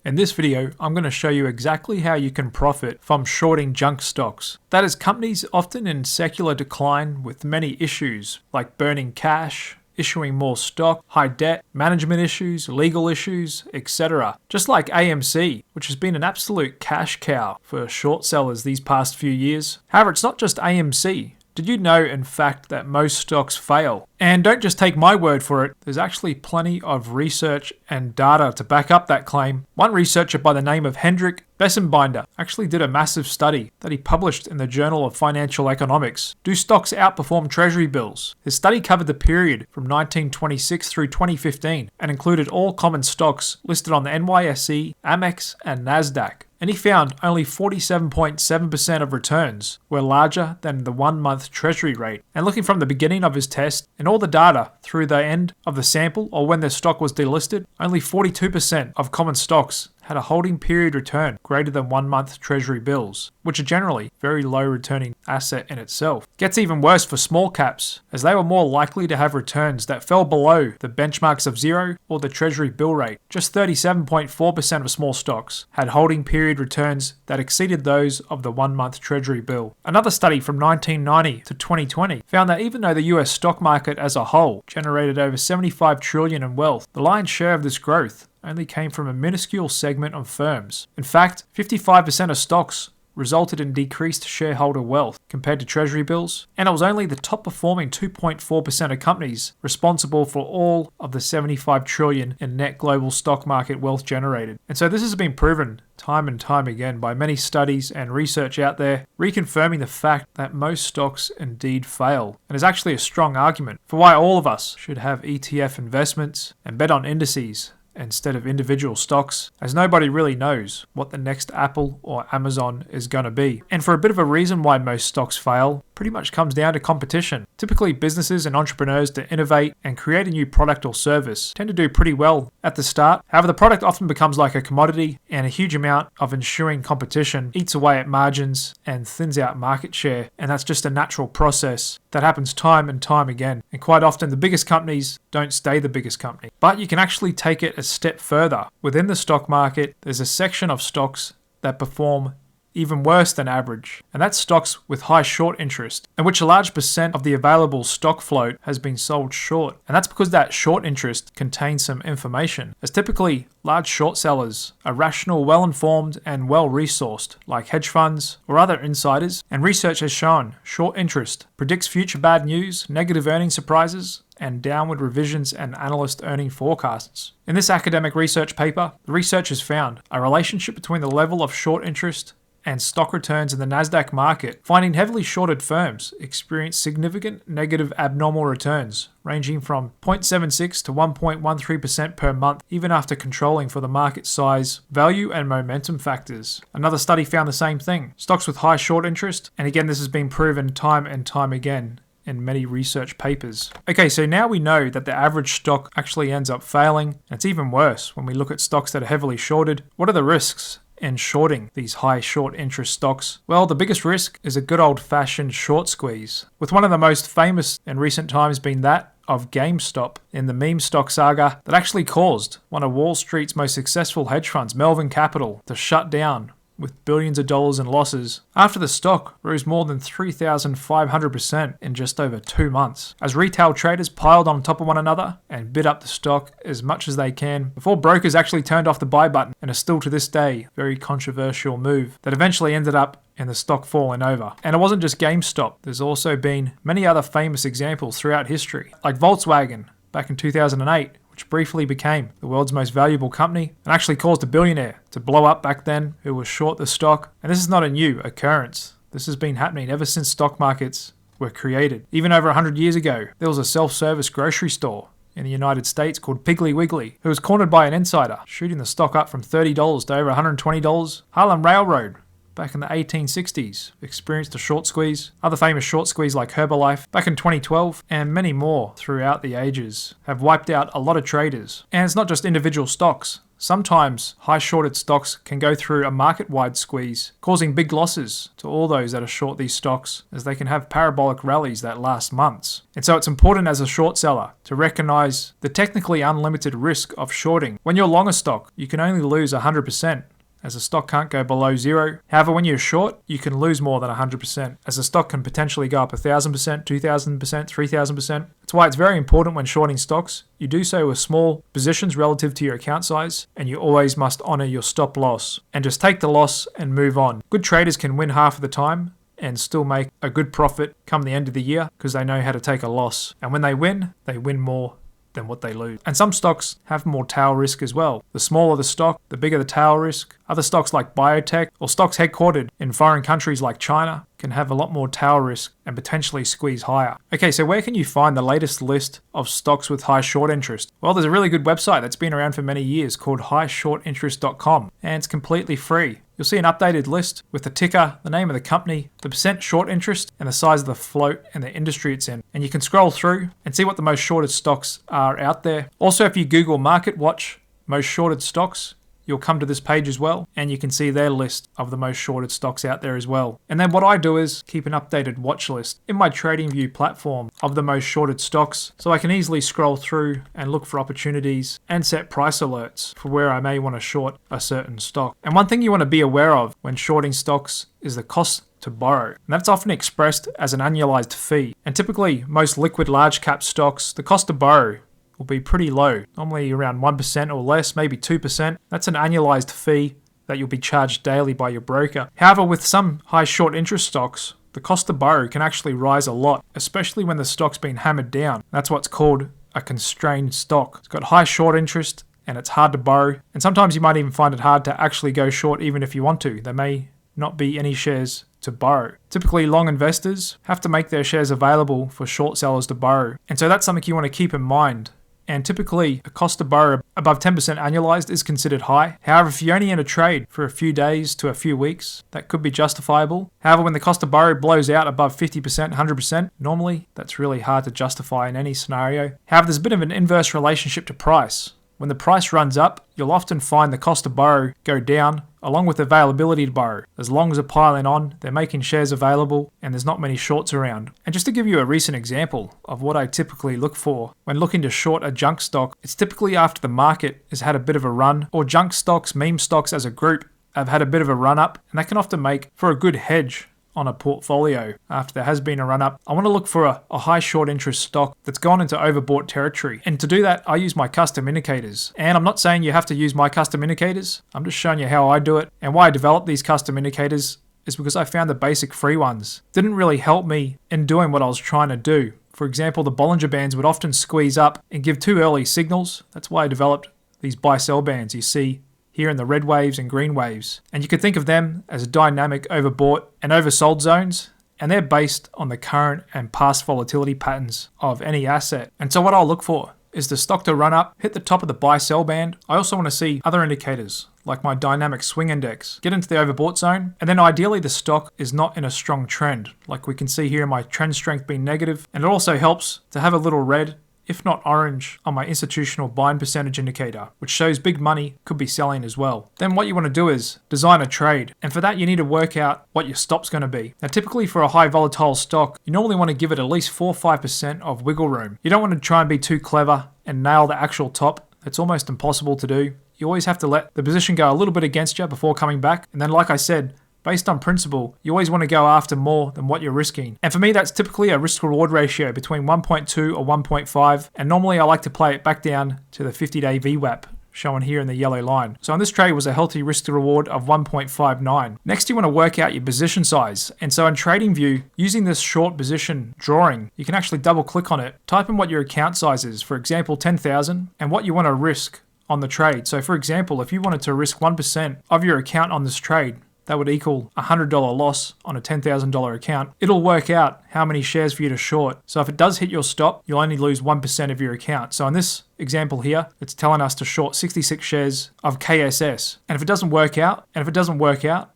In this video, I'm going to show you exactly how you can profit from shorting junk stocks. That is, companies often in secular decline with many issues like burning cash, issuing more stock, high debt, management issues, legal issues, etc. Just like AMC, which has been an absolute cash cow for short sellers these past few years. However, it's not just AMC. Did you know, in fact, that most stocks fail? And don't just take my word for it. There's actually plenty of research and data to back up that claim. One researcher by the name of Hendrik Bessenbinder actually did a massive study that he published in the Journal of Financial Economics. Do stocks outperform treasury bills? His study covered the period from 1926 through 2015 and included all common stocks listed on the NYSE, Amex, and NASDAQ. And he found only 47.7% of returns were larger than the 1 month treasury rate. And looking from the beginning of his test and all the data through the end of the sample or when their stock was delisted, only 42% of common stocks had a holding period return greater than 1 month treasury bills, which are generally very low returning asset in itself. Gets even worse for small caps, as they were more likely to have returns that fell below the benchmarks of zero or the treasury bill rate. Just 37.4% of small stocks had holding period returns that exceeded those of the 1 month treasury bill. Another study from 1990 to 2020 found that even though the US stock market as a whole generated over $75 trillion in wealth, the lion's share of this growth only came from a minuscule segment of firms. In fact, 55% of stocks resulted in decreased shareholder wealth compared to treasury bills, and it was only the top performing 2.4% of companies responsible for all of the $75 trillion in net global stock market wealth generated. And so this has been proven time and time again by many studies and research out there, reconfirming the fact that most stocks indeed fail. And is actually a strong argument for why all of us should have ETF investments and bet on indices instead of individual stocks, as nobody really knows what the next Apple or Amazon is going to be. And for a bit of a reason why most stocks fail, pretty much comes down to competition. Typically, businesses and entrepreneurs to innovate and create a new product or service tend to do pretty well at the start. However, the product often becomes like a commodity, and a huge amount of ensuing competition eats away at margins and thins out market share. And that's just a natural process that happens time and time again. And quite often, the biggest companies don't stay the biggest company. But you can actually take it a step further. Within the stock market, there's a section of stocks that perform even worse than average, and that's stocks with high short interest, in which a large percent of the available stock float has been sold short. And that's because that short interest contains some information, as typically large short sellers are rational, well-informed, and well-resourced, like hedge funds or other insiders. And research has shown short interest predicts future bad news, negative earnings surprises, and downward revisions and analyst earning forecasts. In this academic research paper, the researchers found a relationship between the level of short interest and stock returns in the NASDAQ market, finding heavily shorted firms experience significant negative abnormal returns, ranging from 0.76 to 1.13% per month, even after controlling for the market size, value, and momentum factors. Another study found the same thing. Stocks with high short interest, and again this has been proven time and time again in many research papers. Okay, so now we know that the average stock actually ends up failing. It's even worse when we look at stocks that are heavily shorted. What are the risks in shorting these high short interest stocks? Well, the biggest risk is a good old-fashioned short squeeze, with one of the most famous in recent times being that of GameStop in the meme stock saga that actually caused one of Wall Street's most successful hedge funds, Melvin Capital, to shut down with billions of dollars in losses after the stock rose more than 3,500% in just over 2 months, as retail traders piled on top of one another and bid up the stock as much as they can before brokers actually turned off the buy button, in a still to this day very controversial move that eventually ended up in the stock falling over. And it wasn't just GameStop. There's also been many other famous examples throughout history, like Volkswagen back in 2008, which briefly became the world's most valuable company and actually caused a billionaire to blow up back then who was short the stock. And this is not a new occurrence. This has been happening ever since stock markets were created. Even over 100 years ago, there was a self-service grocery store in the United States called Piggly Wiggly, who was cornered by an insider, shooting the stock up from $30 to over $120. Harlem Railroad back in the 1860s experienced a short squeeze. Other famous short squeeze like Herbalife back in 2012, and many more throughout the ages, have wiped out a lot of traders. And it's not just individual stocks sometimes high shorted stocks can go through a market-wide squeeze, causing big losses to all those that are short these stocks, as they can have parabolic rallies that last months. And so it's important as a short seller to recognize the technically unlimited risk of shorting. When you're long a stock, you can only lose 100%. As the stock can't go below zero. However, when you're short, you can lose more than 100%, as the stock can potentially go up 1,000%, 2,000%, 3,000%. That's why it's very important when shorting stocks, you do so with small positions relative to your account size, and you always must honor your stop loss, and just take the loss and move on. Good traders can win half of the time and still make a good profit come the end of the year because they know how to take a loss. And when they win more than what they lose. And some stocks have more tail risk as well. The smaller the stock, the bigger the tail risk. Other stocks like biotech or stocks headquartered in foreign countries like China can have a lot more tail risk and potentially squeeze higher. Okay, so where can you find the latest list of stocks with high short interest? Well, there's a really good website that's been around for many years called highshortinterest.com, and it's completely free. You'll see an updated list with the ticker, the name of the company, the percent short interest, and the size of the float and the industry it's in. And you can scroll through and see what the most shorted stocks are out there. Also, if you Google Market Watch most shorted stocks, you'll come to this page as well, and you can see their list of the most shorted stocks out there as well. And then what I do is keep an updated watch list in my TradingView platform of the most shorted stocks, so I can easily scroll through and look for opportunities and set price alerts for where I may want to short a certain stock. And one thing you want to be aware of when shorting stocks is the cost to borrow. And that's often expressed as an annualized fee. And typically, most liquid large cap stocks, the cost to borrow will be pretty low, normally around 1% or less, maybe 2%. That's an annualized fee that you'll be charged daily by your broker. However, with some high short interest stocks, the cost to borrow can actually rise a lot, especially when the stock's been hammered down. That's what's called a constrained stock. It's got high short interest and it's hard to borrow. And sometimes you might even find it hard to actually go short even if you want to. There may not be any shares to borrow. Typically, long investors have to make their shares available for short sellers to borrow. And so that's something you want to keep in mind. And typically, a cost to borrow above 10% annualized is considered high. However, if you're only in a trade for a few days to a few weeks, that could be justifiable. However, when the cost to borrow blows out above 50%, 100%, normally that's really hard to justify in any scenario. However, there's a bit of an inverse relationship to price. When the price runs up, you'll often find the cost to borrow go down along with availability to borrow. As long as they're piling on, they're making shares available and there's not many shorts around. And just to give you a recent example of what I typically look for when looking to short a junk stock, it's typically after the market has had a bit of a run, or junk stocks, meme stocks as a group have had a bit of a run up, and that can often make for a good hedge on a portfolio after there has been a run up. I want to look for a high short interest stock that's gone into overbought territory. And to do that, I use my custom indicators. And I'm not saying you have to use my custom indicators. I'm just showing you how I do it. And why I developed these custom indicators is because I found the basic free ones didn't really help me in doing what I was trying to do. For example, the Bollinger Bands would often squeeze up and give too early signals. That's why I developed these buy-sell bands you see here in the red waves and green waves. And you could think of them as dynamic overbought and oversold zones, and they're based on the current and past volatility patterns of any asset. And so what I'll look for is the stock to run up, hit the top of the buy-sell band. I also want to see other indicators like my dynamic swing index get into the overbought zone, and then ideally the stock is not in a strong trend, like we can see here my trend strength being negative. And it also helps to have a little red, if not orange, on my institutional buying percentage indicator, which shows big money could be selling as well. Then what you want to do is design a trade. And for that, you need to work out what your stop's going to be. Now, typically for a high volatile stock, you normally want to give it at least 4 or 5% of wiggle room. You don't want to try and be too clever and nail the actual top. It's almost impossible to do. You always have to let the position go a little bit against you before coming back. And then, like I said, based on principle, you always want to go after more than what you're risking. And for me, that's typically a risk-reward ratio between 1.2 or 1.5. And normally I like to play it back down to the 50-day VWAP, shown here in the yellow line. So on this trade was a healthy risk-to-reward of 1.59. Next, you want to work out your position size. And so in TradingView, using this short position drawing, you can actually double-click on it, type in what your account size is, for example, 10,000, and what you want to risk on the trade. So for example, if you wanted to risk 1% of your account on this trade, that would equal a $100 loss on a $10,000 account. It'll work out how many shares for you to short. So if it does hit your stop, you'll only lose 1% of your account. So in this example here, it's telling us to short 66 shares of KSS. And if it doesn't work out,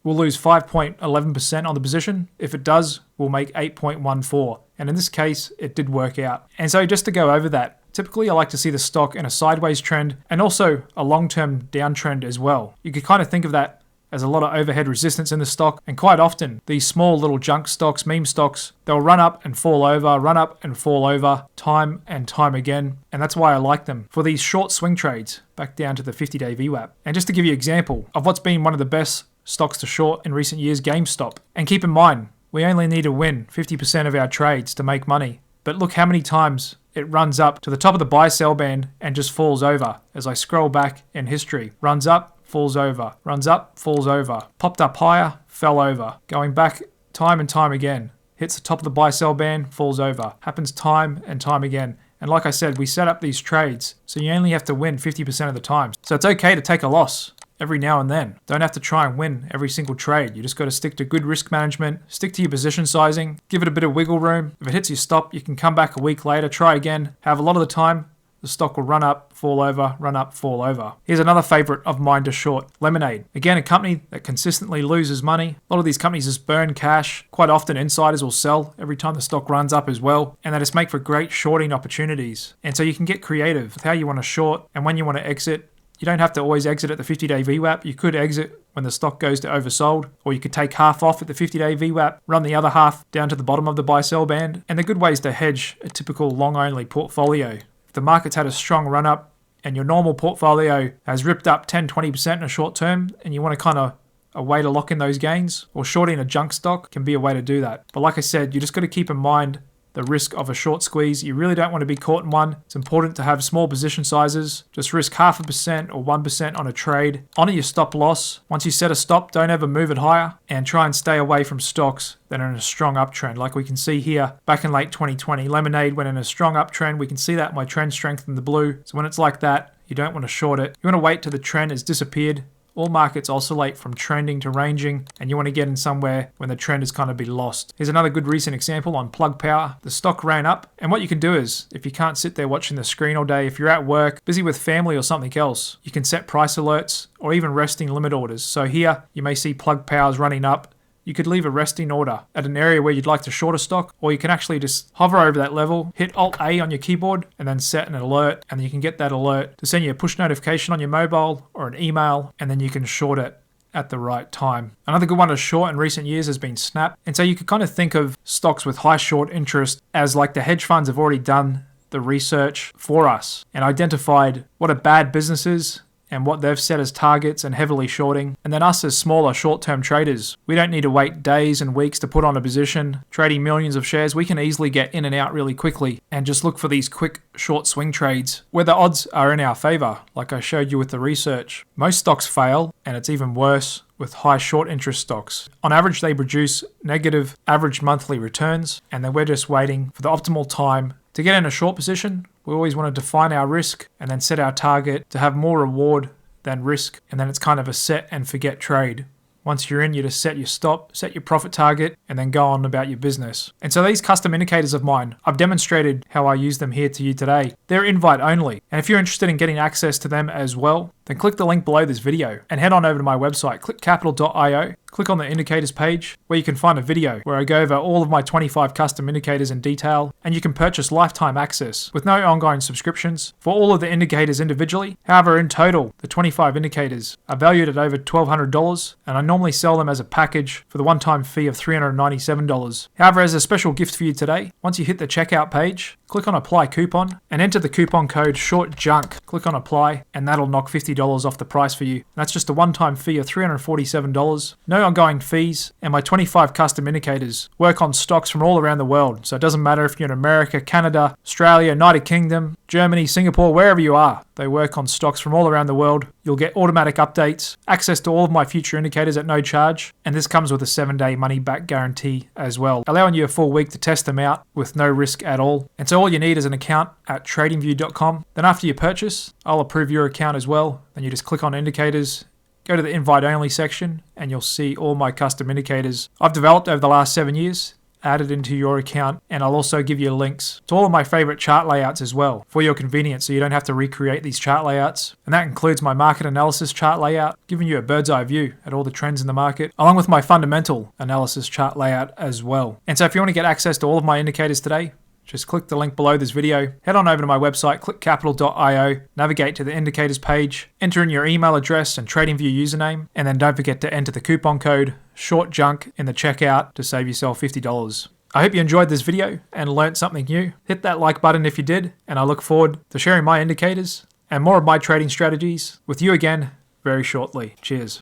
we'll lose 5.11% on the position. If it does, we'll make 8.14. And in this case, it did work out. And so just to go over that, Typically, I like to see the stock in a sideways trend and also a long-term downtrend as well. You could kind of think of that as a lot of overhead resistance in the stock, and quite often these small little junk stocks, meme stocks, they'll run up and fall over, run up and fall over time and time again, and that's why I like them for these short swing trades back down to the 50-day VWAP. And just to give you an example of what's been one of the best stocks to short in recent years, GameStop. And keep in mind, we only need to win 50% of our trades to make money, but look how many times it runs up to the top of the buy-sell band and just falls over. As I scroll back in history, runs up, falls over, runs up, falls over, popped up higher, fell over, going back time and time again, hits the top of the buy-sell band, falls over, happens time and time again. And like I said, we set up these trades, so you only have to win 50% of the time. So it's okay to take a loss every now and then. Don't have to try and win every single trade. You just got to stick to good risk management, stick to your position sizing, give it a bit of wiggle room. If it hits your stop, you can come back a week later, try again. Have a lot of the time, the stock will run up, fall over, run up, fall over. Here's another favorite of mine to short, Lemonade. Again, a company that consistently loses money. A lot of these companies just burn cash. Quite often insiders will sell every time the stock runs up as well. And they just make for great shorting opportunities. And so you can get creative with how you want to short and when you want to exit. You don't have to always exit at the 50-day VWAP. You could exit when the stock goes to oversold, or you could take half off at the 50-day VWAP, run the other half down to the bottom of the buy-sell band. And they're good ways to hedge a typical long-only portfolio. The market's had a strong run up and your normal portfolio has ripped up 10-20% in a short term and you want to kind of a way to lock in those gains, or shorting a junk stock can be a way to do that. But like I said, you just got to keep in mind the risk of a short squeeze. You really don't want to be caught in one. It's important to have small position sizes. Just risk 0.5% or 1% on a trade. Honor your stop loss. Once you set a stop, don't ever move it higher, and try and stay away from stocks that are in a strong uptrend. Like we can see here back in late 2020, Lemonade went in a strong uptrend. We can see that my trend strength in the blue. So when it's like that, you don't want to short it. You want to wait till the trend has disappeared. All markets oscillate from trending to ranging, and you want to get in somewhere when the trend is kind of be lost. Here's another good recent example on Plug Power. The stock ran up, and what you can do is, if you can't sit there watching the screen all day, if you're at work, busy with family or something else, you can set price alerts or even resting limit orders. So here, you may see Plug Power's running up. You could leave a resting order at an area where you'd like to short a stock, or you can actually just hover over that level, hit Alt-A on your keyboard, and then set an alert, and you can get that alert to send you a push notification on your mobile or an email, and then you can short it at the right time. Another good one to short in recent years has been Snap, and so you could kind of think of stocks with high short interest as like the hedge funds have already done the research for us and identified what are bad businesses and what they've set as targets and heavily shorting. And then us as smaller short-term traders, we don't need to wait days and weeks to put on a position. Trading millions of shares, we can easily get in and out really quickly and just look for these quick short swing trades where the odds are in our favor, like I showed you with the research. Most stocks fail, and it's even worse with high short interest stocks. On average, they produce negative average monthly returns, and then we're just waiting for the optimal time to get in a short position. We always want to define our risk and then set our target to have more reward than risk. And then it's kind of a set and forget trade. Once you're in, you just set your stop, set your profit target, and then go on about your business. And so these custom indicators of mine, I've demonstrated how I use them here to you today. They're invite only. And if you're interested in getting access to them as well, then click the link below this video and head on over to my website, clickcapital.io. Click on the indicators page where you can find a video where I go over all of my 25 custom indicators in detail, and you can purchase lifetime access with no ongoing subscriptions for all of the indicators individually. However, in total, the 25 indicators are valued at over $1,200, and I normally sell them as a package for the one-time fee of $397. However, as a special gift for you today, once you hit the checkout page, click on apply coupon and enter the coupon code SHORTJUNK. Click on apply, and that'll knock $50 off the price for you. That's just a one-time fee of $347. No ongoing fees, and my 25 custom indicators work on stocks from all around the world. So it doesn't matter if you're in America, Canada, Australia, United Kingdom, Germany, Singapore, wherever you are. They work on stocks from all around the world. You'll get automatic updates, access to all of my future indicators at no charge, and this comes with a 7-day money-back guarantee as well, allowing you a full week to test them out with no risk at all. And so all you need is an account at TradingView.com. Then after you purchase, I'll approve your account as well. Then you just click on indicators, go to the invite only section, and you'll see all my custom indicators I've developed over the last 7 years added into your account, and I'll also give you links to all of my favorite chart layouts as well for your convenience, so you don't have to recreate these chart layouts. And that includes my market analysis chart layout, giving you a bird's eye view at all the trends in the market, along with my fundamental analysis chart layout as well. And so if you want to get access to all of my indicators today, just click the link below this video, head on over to my website, clickcapital.io, navigate to the indicators page, enter in your email address and TradingView username, and then don't forget to enter the coupon code SHORTJUNK in the checkout to save yourself $50. I hope you enjoyed this video and learned something new. Hit that like button if you did, and I look forward to sharing my indicators and more of my trading strategies with you again very shortly. Cheers.